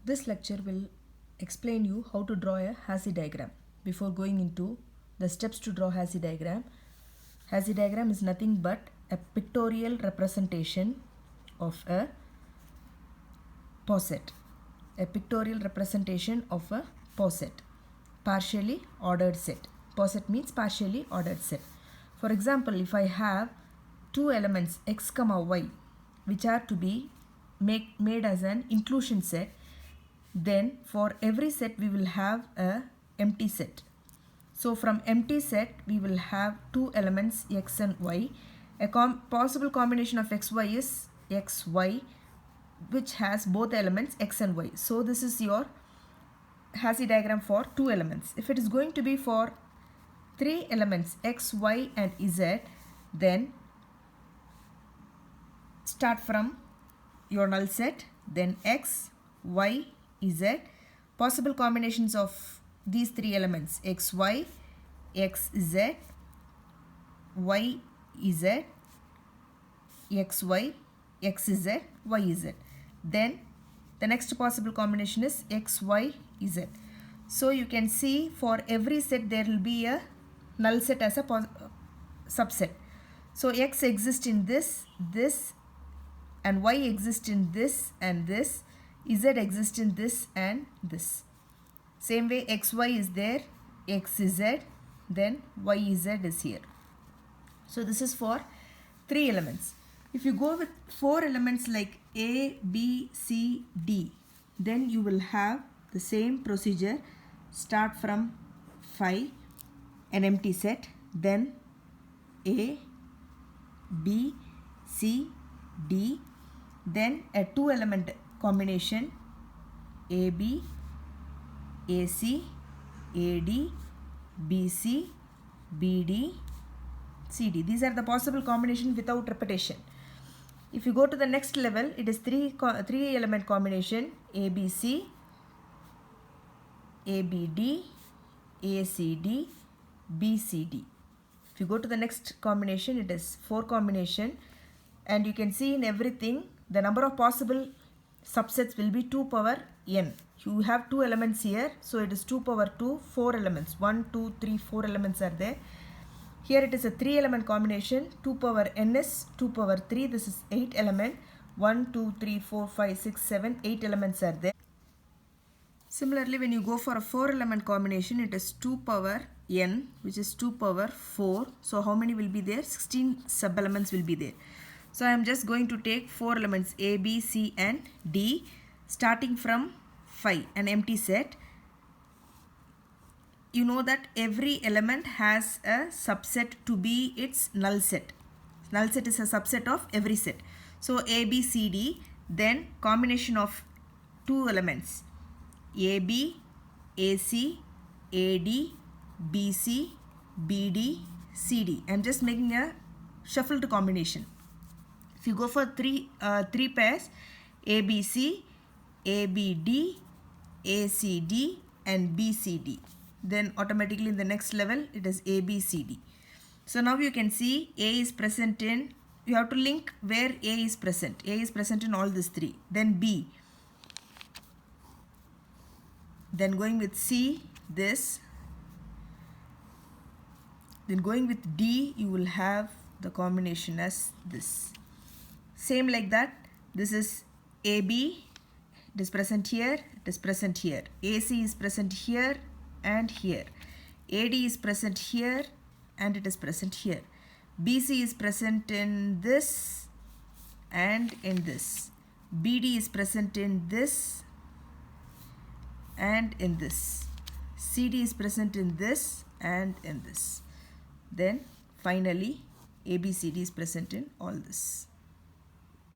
This lecture will explain you how to draw a Hasse diagram. Before going into the steps to draw Hasse diagram is nothing but a pictorial representation of a poset. A pictorial representation of a poset, partially ordered set. Poset means partially ordered set. For example, if I have two elements x comma y which are to be made as an inclusion set, then for every set we will have a empty set. So from empty set we will have two elements x and y. A possible combination of xy is xy, which has both elements x and y. So this is your Hasse diagram for two elements. If it is going to be for three elements x, y and z, then start from your null set, then x, y, z. Possible combinations of these three elements x, y, x, z, y, z, x, y, x, z, y, z. Then the next possible combination is x, y, z. So you can see for every set there will be a null set as a subset. So x exists in this, and y exists in this and this, z exists in this and this. Same way xy is there, xz, then yz is here. So this is for three elements. If you go with four elements like a, b, c, d, then you will have the same procedure. Start from phi, an empty set, then a, b, c, d, then a two element combination AB, AC, AD, BC, BD, CD. These are the possible combinations without repetition. If you go to the next level, it is three element combination ABC, ABD, ACD, BCD. If you go to the next combination, it is four combination, and you can see in everything the number of possible subsets will be 2 power n. You have two elements here, so it is 2 power 2, 4 elements. 1, 2, 3, 4 elements are there. Here it is a 3 element combination. 2 power n is 2 power 3. This is 8 element. 1, 2, 3, 4, 5, 6, 7, 8 elements are there. Similarly, when you go for a 4 element combination, it is 2 power n, which is 2 power 4. So how many will be there? 16 sub elements will be there. So I am just going to take 4 elements A, B, C and D, starting from phi, an empty set. You know that every element has a subset to be its null set. Null set is a subset of every set. So A, B, C, D, then combination of two elements AB, AC, AD, BC, BD, CD. I am just making a shuffled combination. If you go for three pairs ABC, ABD, ACD and BCD, then automatically in the next level it is ABCD. So now you can see A is present in, you have to link where A is present. A is present in all these three. Then B. Then going with C, this. Then going with D, you will have the combination as this. Same like that, this is AB, it is present here, it is present here. AC is present here and here. AD is present here and it is present here. BC is present in this and in this. BD is present in this and in this. CD is present in this and in this. Then finally ABCD is present in all this.